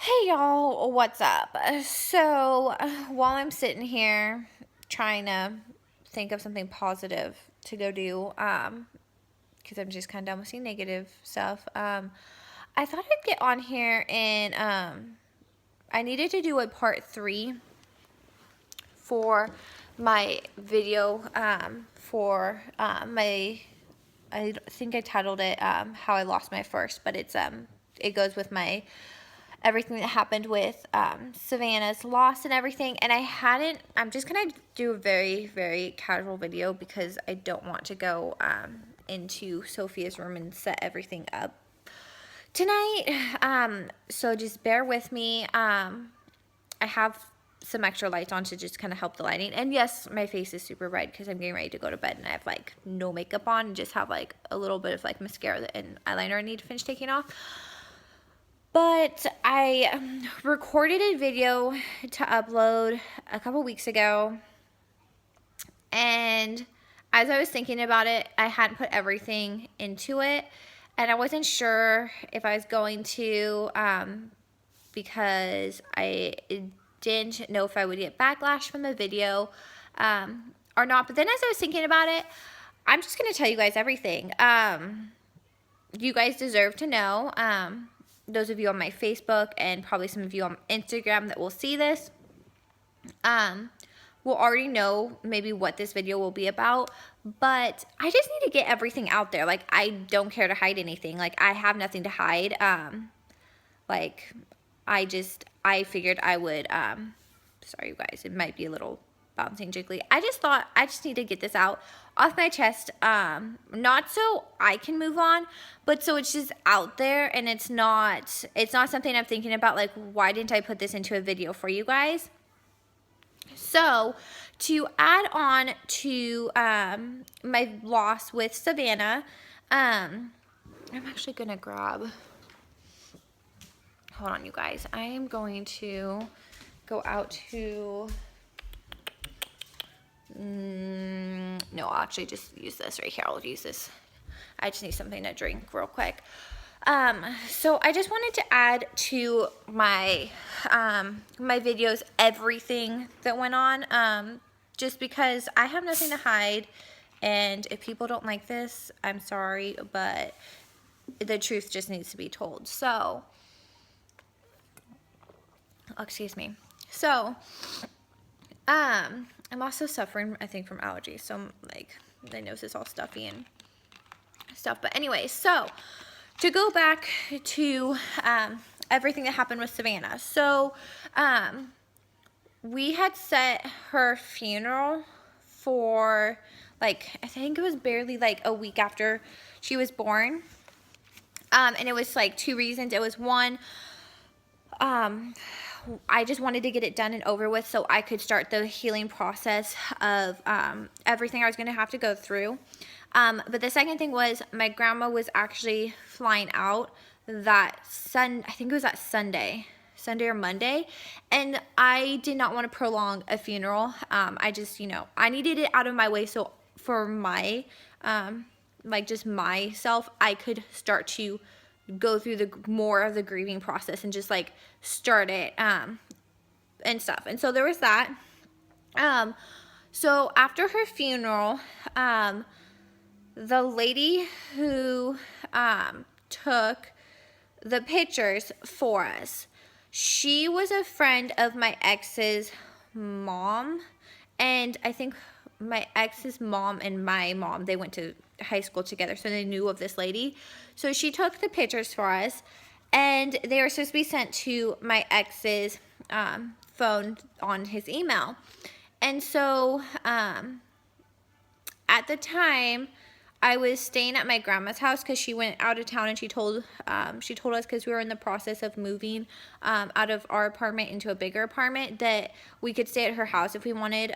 Hey y'all, what's up? While I'm sitting here trying to think of something positive to go do, because I'm just kind of done with seeing negative stuff, I thought I'd get on here and I needed to do a part 3 for my video for I think I titled it How I Lost My First, but it goes with my everything that happened with Savannah's loss and everything. And I'm just going to do a very, very casual video because I don't want to go into Sophia's room and set everything up tonight. So just bear with me. I have some extra lights on to just kind of help the lighting. And yes, my face is super red because I'm getting ready to go to bed and I have like no makeup on and just have like a little bit of like mascara and eyeliner I need to finish taking off. But I recorded a video to upload a couple weeks ago, and as I was thinking about it, I hadn't put everything into it, and I wasn't sure if I was going to, because I didn't know if I would get backlash from the video or not. But then as I was thinking about it, I'm just going to tell you guys everything. You guys deserve to know. Those of you on my Facebook and probably some of you on Instagram that will see this will already know maybe what this video will be about, but I just need to get everything out there. Like, I don't care to hide anything. Like, I have nothing to hide. Like, I figured I would, sorry you guys, it might be a little bouncing jiggly. I just thought I just need to get this out off my chest, not so I can move on, but so it's just out there and it's not something I'm thinking about, like, why didn't I put this into a video for you guys? So to add on to my loss with Savannah, I'm actually gonna grab, hold on you guys, I am going to go out to no, I'll actually just use this right here. I'll use this. I just need something to drink real quick. So I just wanted to add to my my videos everything that went on, just because I have nothing to hide, and if people don't like this, I'm sorry, but the truth just needs to be told. So, oh, excuse me. So, I'm also suffering, I think, from allergies. So, like, my nose is all stuffy and stuff. But anyway, so to go back to everything that happened with Savannah. So, we had set her funeral for, like, I think it was barely, like, a week after she was born. And it was, like, 2 reasons. It was one, I just wanted to get it done and over with so I could start the healing process of everything I was going to have to go through. But the second thing was my grandma was actually flying out I think it was that Sunday or Monday, and I did not want to prolong a funeral. I just, I needed it out of my way so for my, like, just myself, I could start to go through more of the grieving process and just like start it and stuff. And so there was that. So after her funeral, the lady who took the pictures for us, she was a friend of my ex's mom, and I think my ex's mom and my mom, they went to high school together, so they knew of this lady. So she took the pictures for us, and they were supposed to be sent to my ex's phone on his email. And so at the time, I was staying at my grandma's house because she went out of town, and she told us, because we were in the process of moving out of our apartment into a bigger apartment, that we could stay at her house if we wanted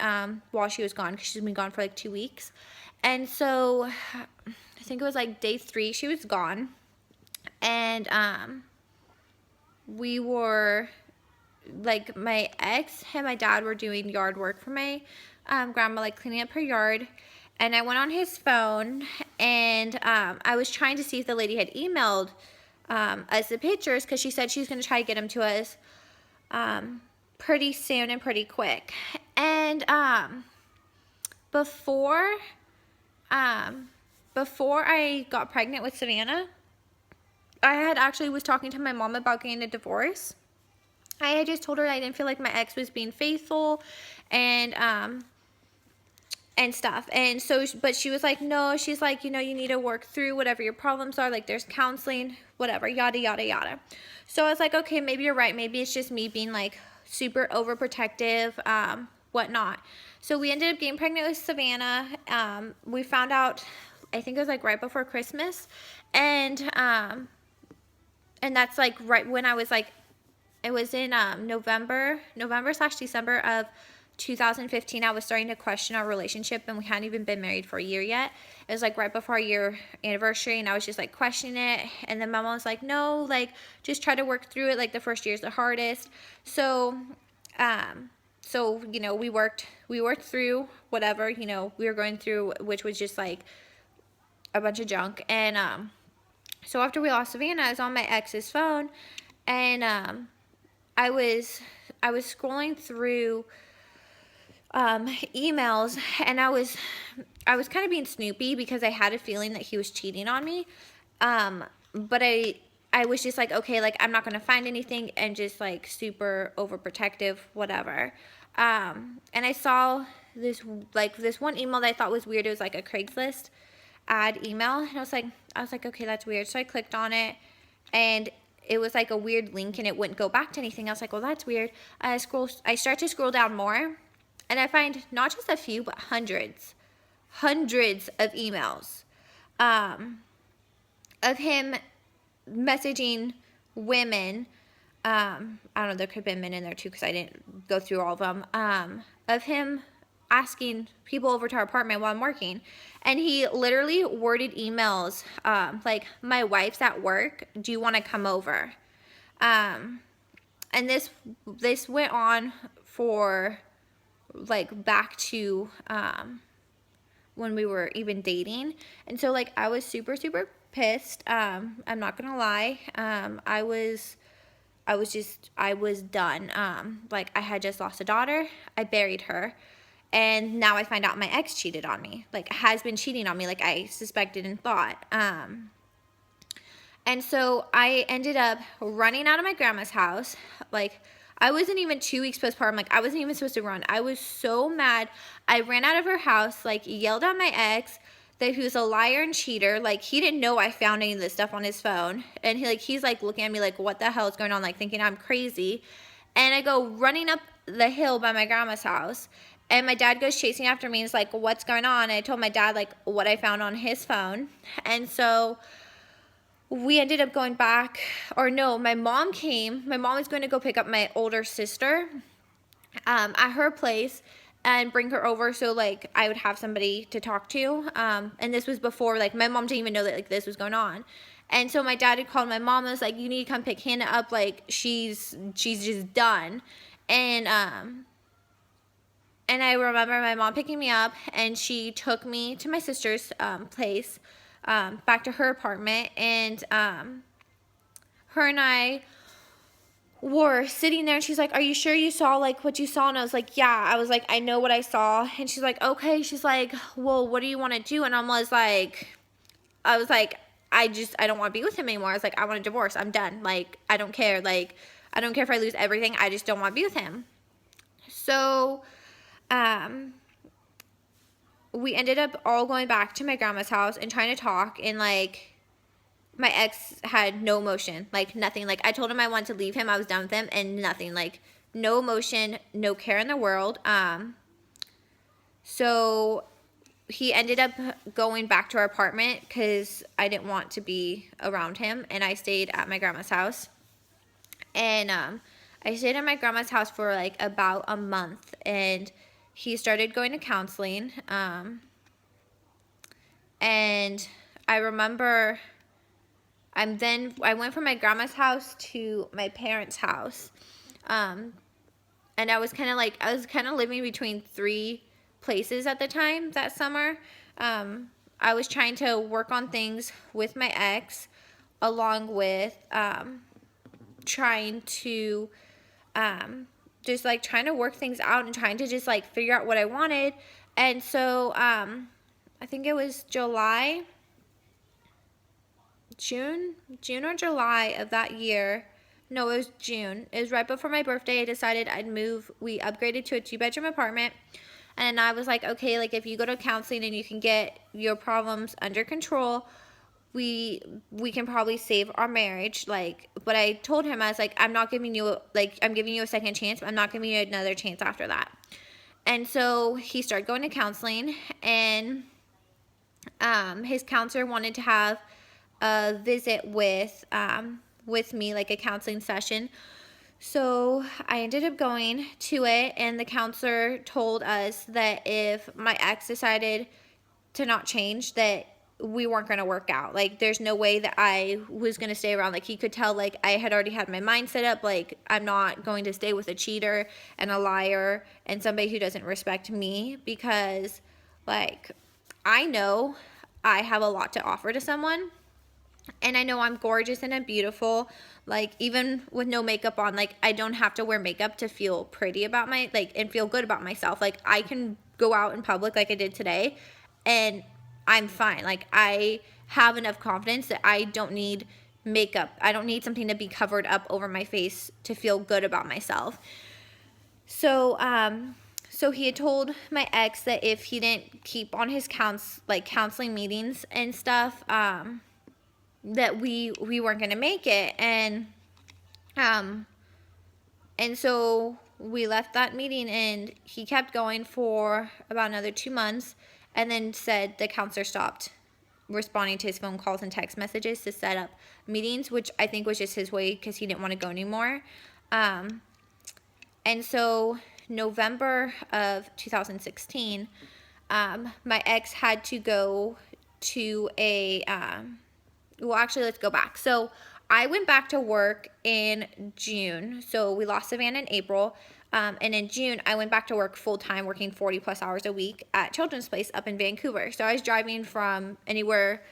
while she was gone, because she's been gone for like 2 weeks. And so I think it was like day 3 she was gone, and we were, like, my ex and my dad were doing yard work for my grandma, like cleaning up her yard. And I went on his phone, and I was trying to see if the lady had emailed us the pictures because she said she's going to try to get them to us pretty soon and pretty quick. And before I got pregnant with Savannah, I had actually was talking to my mom about getting a divorce. I had just told her I didn't feel like my ex was being faithful and stuff. And so, but she was like, no, she's like, you need to work through whatever your problems are. Like, there's counseling, whatever, yada, yada, yada. So I was like, okay, maybe you're right. Maybe it's just me being like super overprotective, whatnot. So we ended up getting pregnant with Savannah. We found out, I think it was like right before Christmas. And that's like right when I was like, it was in November/December of 2015. I was starting to question our relationship, and we hadn't even been married for a year yet. It was like right before our year anniversary, and I was just like questioning it. And then my mom was like, no, like just try to work through it. Like the first year is the hardest. So we worked through whatever, we were going through, which was just like a bunch of junk. And so after we lost Savannah, I was on my ex's phone, and I was scrolling through emails, and I was kind of being snoopy because I had a feeling that he was cheating on me. But I was just like, okay, like I'm not going to find anything, and just like super overprotective, whatever. And I saw this one email that I thought was weird. It was like a Craigslist ad email, and I was like, okay, that's weird. So I clicked on it, and it was like a weird link, and it wouldn't go back to anything. I was like, well, that's weird. I start to scroll down more, and I find not just a few, but hundreds of emails of him messaging women. I don't know, there could have been men in there too because I didn't go through all of them. Of him asking people over to our apartment while I'm working. And he literally worded emails like, my wife's at work, do you want to come over? And this went on for like back to when we were even dating. And so like I was super pissed. I'm not gonna lie. I was done. Like I had just lost a daughter. I buried her. And now I find out my ex cheated on me. Like has been cheating on me like I suspected and thought. And so I ended up running out of my grandma's house. Like I wasn't even 2 weeks postpartum. Like I wasn't even supposed to run. I was so mad. I ran out of her house, like yelled at my ex that he was a liar and cheater. Like he didn't know I found any of this stuff on his phone. And he's like looking at me like, what the hell is going on? Like thinking I'm crazy. And I go running up the hill by my grandma's house. And my dad goes chasing after me and is like, what's going on? And I told my dad like what I found on his phone. And so we ended up going back, or no, my mom came. My mom was going to go pick up my older sister at her place and bring her over so like I would have somebody to talk to. And this was before like my mom didn't even know that like this was going on. And so my dad had called my mom and was like, you need to come pick Hannah up, like she's just done. And I remember my mom picking me up, and she took me to my sister's place, back to her apartment, and her and I were sitting there, and she's like, are you sure you saw like what you saw? And I was like, yeah. I was like, I know what I saw. And she's like, okay. She's like, well, what do you want to do? And I was like, I don't want to be with him anymore. I was like, I want a divorce. I'm done. Like, I don't care. Like, I don't care if I lose everything. I just don't want to be with him. So we ended up all going back to my grandma's house and trying to talk, and like my ex had no emotion, like nothing. Like I told him I wanted to leave him, I was done with him, and nothing, like no emotion, no care in the world. So he ended up going back to our apartment because I didn't want to be around him, and I stayed at my grandma's house. And I stayed at my grandma's house for like about a month, and he started going to counseling. And I remember I went from my grandma's house to my parents' house. And I was kind of living between 3 places at the time that summer. I was trying to work on things with my ex along with trying to just like trying to work things out and trying to just like figure out what I wanted. And so I think it was June or July of that year. No, it was June. It was right before my birthday. I decided I'd move. We upgraded to a 2-bedroom apartment. And I was like, okay, like if you go to counseling and you can get your problems under control, we can probably save our marriage. Like, but I told him, I was like, I'm not giving you I'm giving you a second chance, but I'm not giving you another chance after that. And so he started going to counseling, and his counselor wanted to have a visit with me, like a counseling session. So I ended up going to it, and the counselor told us that if my ex decided to not change, that we weren't going to work out. Like, there's no way that I was going to stay around. Like, he could tell, like, I had already had my mind set up. Like, I'm not going to stay with a cheater and a liar and somebody who doesn't respect me, because, like, I know I have a lot to offer to someone. And I know I'm gorgeous and I'm beautiful. Like, even with no makeup on, like, I don't have to wear makeup to feel pretty about and feel good about myself. Like, I can go out in public like I did today, and I'm fine. Like, I have enough confidence that I don't need makeup. I don't need something to be covered up over my face to feel good about myself. So, so he had told my ex that if he didn't keep on his counseling meetings and stuff, that we weren't going to make it. And so we left that meeting, and he kept going for about another 2 months, and then said the counselor stopped responding to his phone calls and text messages to set up meetings, which I think was just his way because he didn't want to go anymore. And so November of 2016, my ex had to go to a well, actually, let's go back. So I went back to work in June. So we lost Savannah in April. And in June, I went back to work full time, working 40 plus hours a week at Children's Place up in Vancouver. So I was driving from anywhere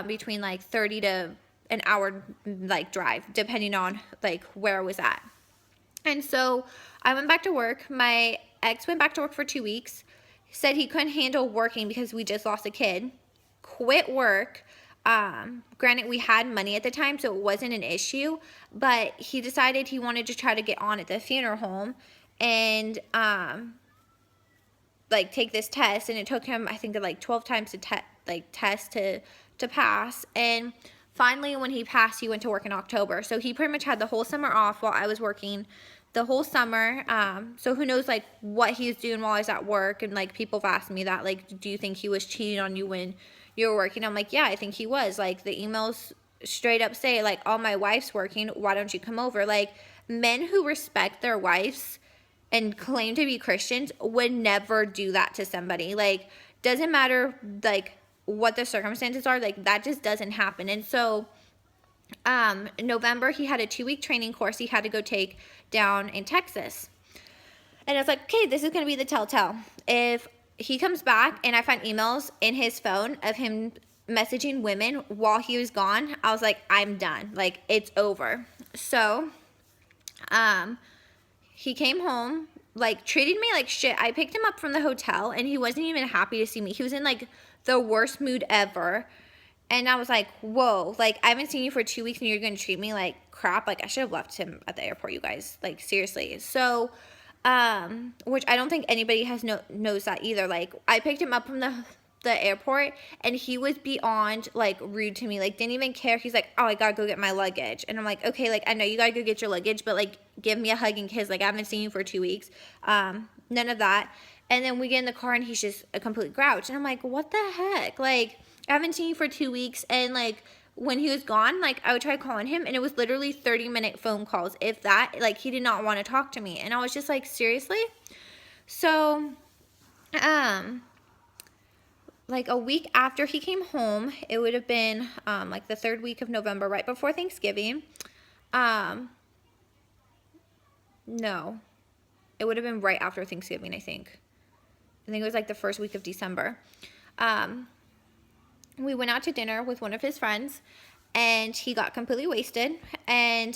between like 30 to an hour like drive, depending on like where I was at. And so I went back to work. My ex went back to work for 2 weeks, said he couldn't handle working because we just lost a kid, quit work. Granted, we had money at the time, so it wasn't an issue, but he decided he wanted to try to get on at the funeral home and like take this test, and it took him, I think, like 12 times to test to pass. And finally, when he passed, he went to work in October. So he pretty much had the whole summer off while I was working the whole summer. So who knows like what he was doing while I was at work. And like people have asked me that, like, do you think he was cheating on you when you were working? I'm like, yeah, I think he was. Like, the emails straight up say, like, oh, my wife's working, why don't you come over? Like, men who respect their wives and claim to be Christians would never do that to somebody. Like, doesn't matter like what the circumstances are, like that just doesn't happen. And so in November, he had a 2-week training course he had to go take down in Texas. And I was like, okay, this is going to be the telltale. If he comes back and I find emails in his phone of him messaging women while he was gone, I was like, I'm done. Like, it's over. So, he came home, like, treated me like shit. I picked him up from the hotel, and he wasn't even happy to see me. He was in, like, the worst mood ever. And I was like, whoa, like, I haven't seen you for 2 weeks, and you're going to treat me like crap. Like, I should have left him at the airport, you guys. Like, seriously. So, which I don't think anybody knows that either. Like, I picked him up from the airport, and he was beyond like rude to me. Like, didn't even care. He's like, oh, I gotta go get my luggage. And I'm like, okay, like, I know you gotta go get your luggage, but like, give me a hug and kiss. Like, I haven't seen you for 2 weeks. None of that. And then we get in the car, and he's just a complete grouch. And I'm like, what the heck? Like, I haven't seen you for 2 weeks. And like, when he was gone, like, I would try calling him, and it was literally 30-minute phone calls, if that. Like, he did not want to talk to me. And I was just like, seriously? So, like a week after he came home, it would have been like the 3rd week of November, right before Thanksgiving. No, it would have been right after Thanksgiving, I think. I think it was like the 1st week of December. We went out to dinner with one of his friends, and he got completely wasted, and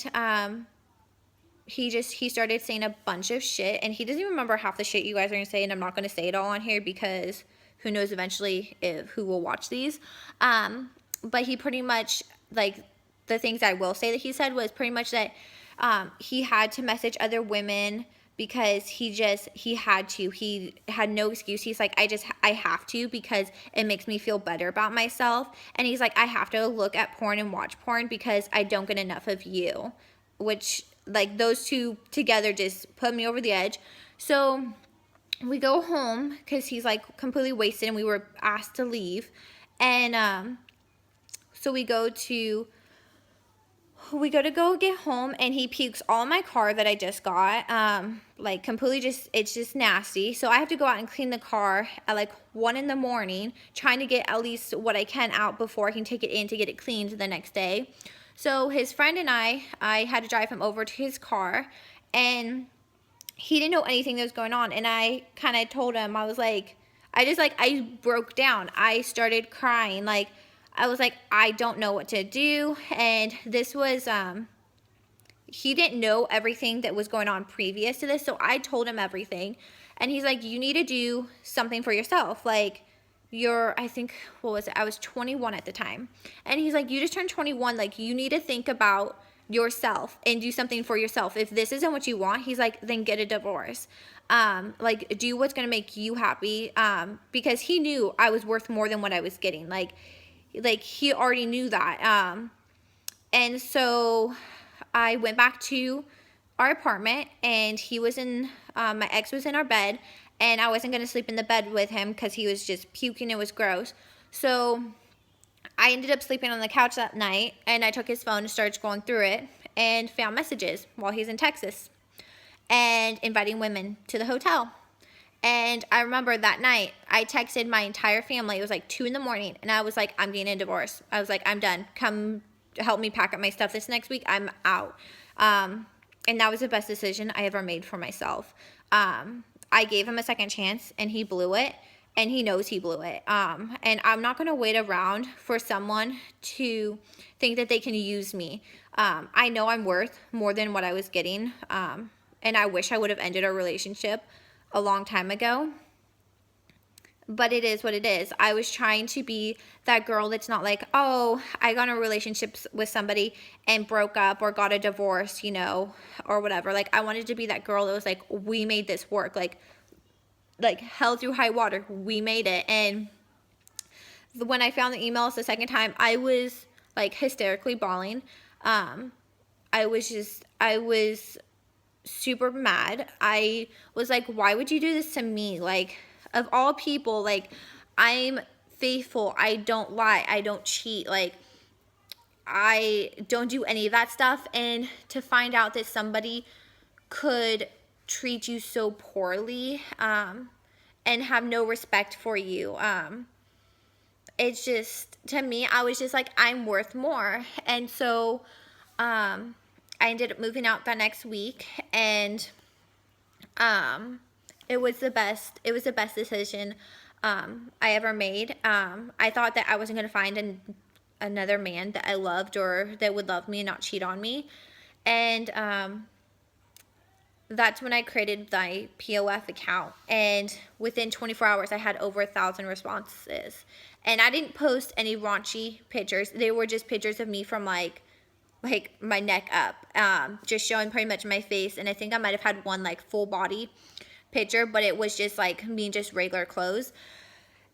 he started saying a bunch of shit, and he doesn't even remember half the shit you guys are gonna say, and I'm not gonna say it all on here because who knows eventually who will watch these. But he pretty much, like, the things I will say that he said was pretty much that he had to message other women because he had to. He had no excuse. He's like, I have to because it makes me feel better about myself. And he's like, I have to look at porn and watch porn because I don't get enough of you. Which, like, those two together just put me over the edge. So we go home because he's, like, completely wasted and we were asked to leave. And so we go to go get home, and he pukes all in my car that I just got. Like, completely it's just nasty. So I have to go out and clean the car at like 1 in the morning, trying to get at least what I can out before I can take it in to get it cleaned the next day. So his friend and I had to drive him over to his car, and he didn't know anything that was going on. And I kind of told him, I was like, I broke down. I started crying. Like, I was like, I don't know what to do. And this was, he didn't know everything that was going on previous to this. So I told him everything. And he's like, you need to do something for yourself. Like, I think, what was it? I was 21 at the time. And he's like, you just turned 21. Like, you need to think about yourself and do something for yourself. If this isn't what you want, he's like, then get a divorce. Like, do what's going to make you happy. Because he knew I was worth more than what I was getting. Like he already knew that. And so I went back to our apartment, and he was my ex was in our bed, and I wasn't going to sleep in the bed with him because he was just puking. It was gross. So I ended up sleeping on the couch that night, and I took his phone and started going through it and found messages while he's in Texas and inviting women to the hotel. And I remember that night, I texted my entire family. It was like 2 in the morning, and I was like, I'm getting a divorce. I was like, I'm done. Come help me pack up my stuff this next week. I'm out. And that was the best decision I ever made for myself. I gave him a second chance, and he blew it, and he knows he blew it. And I'm not going to wait around for someone to think that they can use me. I know I'm worth more than what I was getting, and I wish I would have ended our relationship a long time ago, but it is what it is. I was trying to be that girl that's not like, oh, I got in a relationship with somebody and broke up or got a divorce, or whatever. Like, I wanted to be that girl that was like, we made this work, like hell through high water, we made it. And when I found the emails the second time, I was like hysterically bawling. I was super mad. I was like, why would you do this to me? Like, of all people, like, I'm faithful. I don't lie. I don't cheat. Like, I don't do any of that stuff. And to find out that somebody could treat you so poorly, and have no respect for you, it's just, to me, I was just like, I'm worth more. And so, I ended up moving out that next week, and it was the best decision I ever made. I thought that I wasn't going to find another man that I loved or that would love me and not cheat on me. And that's when I created my POF account, and within 24 hours I had over 1,000 responses. And I didn't post any raunchy pictures. They were just pictures of me from like my neck up, just showing pretty much my face. And I think I might have had one like full body picture, but it was just like me in just regular clothes.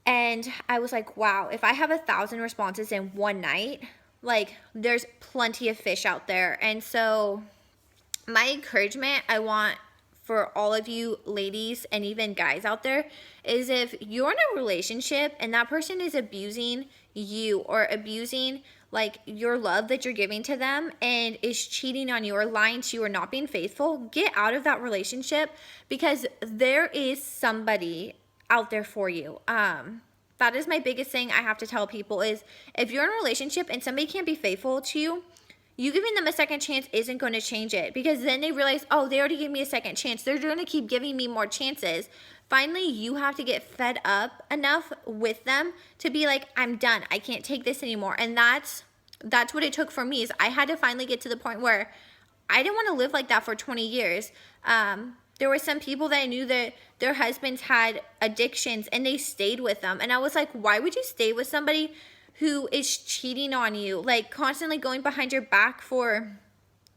And I was like, wow, if I have 1,000 responses in one night, like, there's plenty of fish out there. And so my encouragement I want for all of you ladies and even guys out there is, if you're in a relationship and that person is abusing you or abusing like your love that you're giving to them and is cheating on you or lying to you or not being faithful, get out of that relationship, because there is somebody out there for you. That is my biggest thing I have to tell people is, if you're in a relationship and somebody can't be faithful to you, you giving them a second chance isn't going to change it, because then they realize, oh, they already gave me a second chance. They're going to keep giving me more chances. Finally, you have to get fed up enough with them to be like, I'm done. I can't take this anymore. And that's that's what it took for me, is I had to finally get to the point where I didn't want to live like that for 20 years. There were some people that I knew that their husbands had addictions and they stayed with them. And I was like, why would you stay with somebody who is cheating on you? Like, constantly going behind your back for,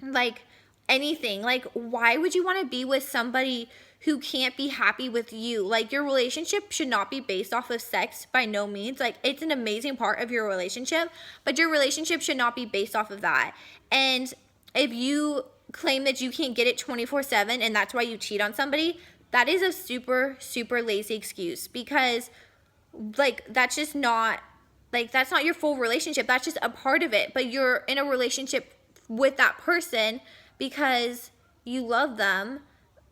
like, anything. Like, why would you want to be with somebody who can't be happy with you? Like, your relationship should not be based off of sex, by no means. Like, it's an amazing part of your relationship, but your relationship should not be based off of that. And if you claim that you can't get it 24/7 and that's why you cheat on somebody, that is a super, super lazy excuse, because, like, that's just not, like, that's not your full relationship. That's just a part of it. But you're in a relationship with that person because you love them,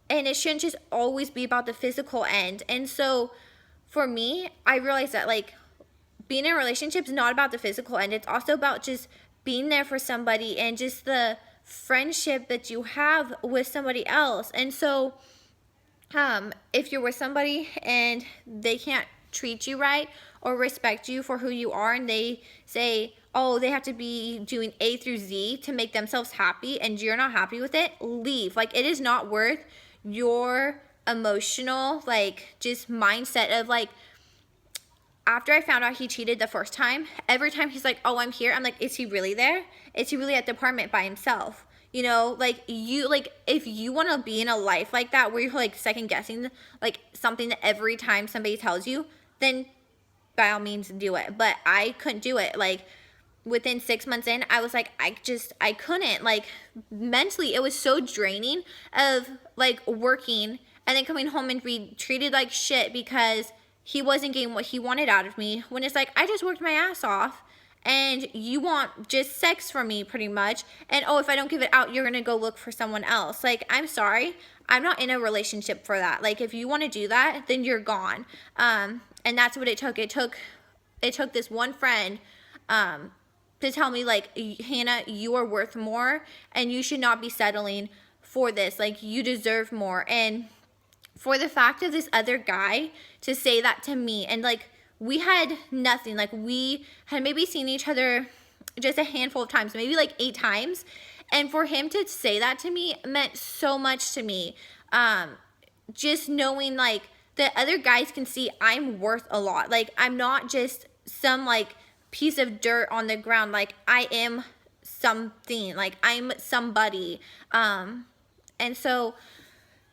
and it shouldn't just always be about the physical end. And so for me, I realized that, like, being in a relationship is not about the physical end. It's also about just being there for somebody and just the friendship that you have with somebody else. And so if you're with somebody and they can't treat you right or respect you for who you are, and they say, oh, they have to be doing A through Z to make themselves happy, and you're not happy with it, leave. Like, it is not worth your emotional, like, just mindset of, like, after I found out he cheated the first time, every time he's like, oh, I'm here, I'm like, is he really there? Is he really at the apartment by himself? You know, like, you, like, if you want to be in a life like that where you're, like, second guessing, like, something that every time somebody tells you, then by all means do it. But I couldn't do it. Like, within 6 months in, I was like, I couldn't. Like, mentally, it was so draining of, like, working and then coming home and be treated like shit because he wasn't getting what he wanted out of me, when it's like, I just worked my ass off and you want just sex from me, pretty much. And oh, if I don't give it out, you're gonna go look for someone else. Like, I'm sorry, I'm not in a relationship for that. Like, if you want to do that, then you're gone. And that's what it took. It took this one friend to tell me, like, Hannah, you are worth more and you should not be settling for this. Like, you deserve more. And for the fact of this other guy to say that to me, and, like, we had nothing. Like, we had maybe seen each other just a handful of times, maybe like 8 times. And for him to say that to me meant so much to me. Just knowing, like, that other guys can see I'm worth a lot. Like, I'm not just some, like, piece of dirt on the ground. Like, I am something. Like, I'm somebody. And so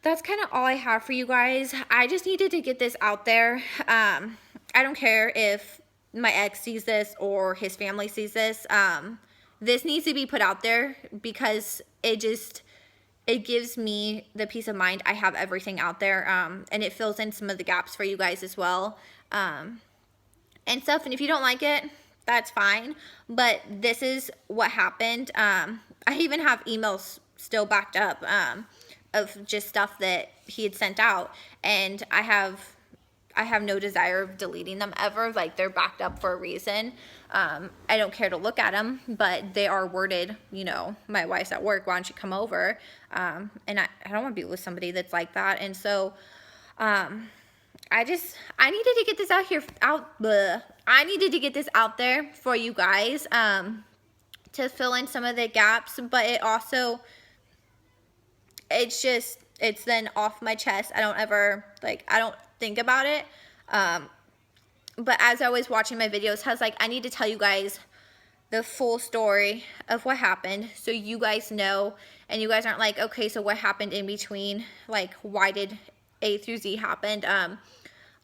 that's kind of all I have for you guys. I just needed to get this out there. I don't care if my ex sees this or his family sees this. This needs to be put out there because it gives me the peace of mind. I have everything out there, and it fills in some of the gaps for you guys as well, and stuff. And if you don't like it, that's fine. But this is what happened. I even have emails still backed up of just stuff that he had sent out, and I have no desire of deleting them ever. Like, they're backed up for a reason. I don't care to look at them, but they are worded, you know, my wife's at work, why don't you come over? And I don't want to be with somebody that's like that. And so I needed to get this I needed to get this out there for you guys, to fill in some of the gaps. But it also, it's then off my chest. I don't think about it. But as I was watching my videos, I was like, I need to tell you guys the full story of what happened, so you guys know, and you guys aren't like, okay, so what happened in between? Like, why did A through Z happen?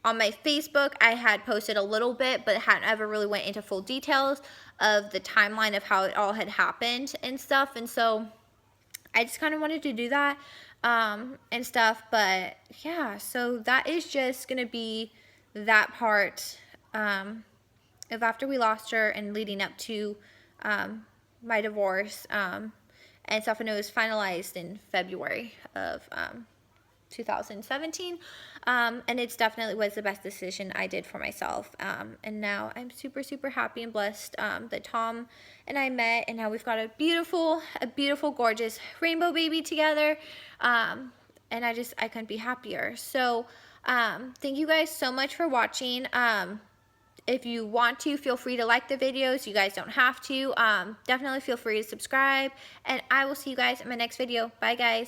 On my Facebook, I had posted a little bit, but hadn't ever really went into full details of the timeline of how it all had happened and stuff. And so I just kind of wanted to do that, and stuff. But yeah, so that is just gonna be that part of after we lost her and leading up to my divorce, and stuff. And it was finalized in February of 2017, and it's definitely was the best decision I did for myself. And now I'm super, super happy and blessed that Tom and I met, and now we've got a beautiful, gorgeous rainbow baby together. And I couldn't be happier. So thank you guys so much for watching. If you want to, feel free to like the videos. You guys don't have to. Definitely feel free to subscribe. And I will see you guys in my next video. Bye, guys.